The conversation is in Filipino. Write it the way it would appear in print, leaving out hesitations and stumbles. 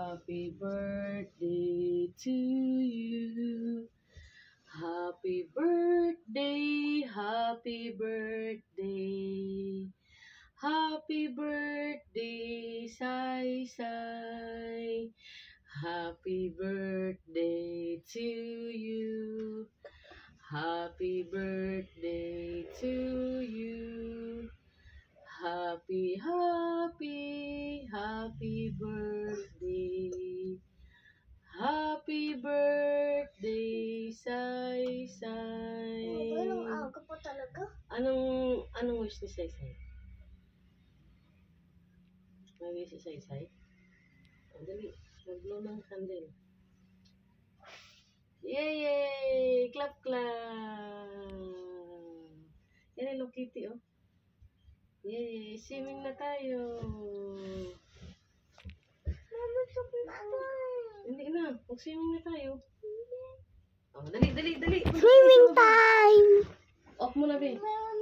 Happy birthday to you. Happy birthday, happy birthday. Happy birthday, Sai Sai. Happy birthday to you. Happy birthday to you. Happy, happy, happy birthday. Happy birthday, Sai Sai. Anong aga pa talaga? Anong wish ni Sai Sai? May wish si Sai Sai? Oh, dali, mag-blow ng candle. Yay! Clap, clap! Yan Hello Kitty, oh. Yay! Swimming na tayo! Hindi na, mag-swimming na tayo. Oh, dali! Swimming time! Off mo na, be. Meron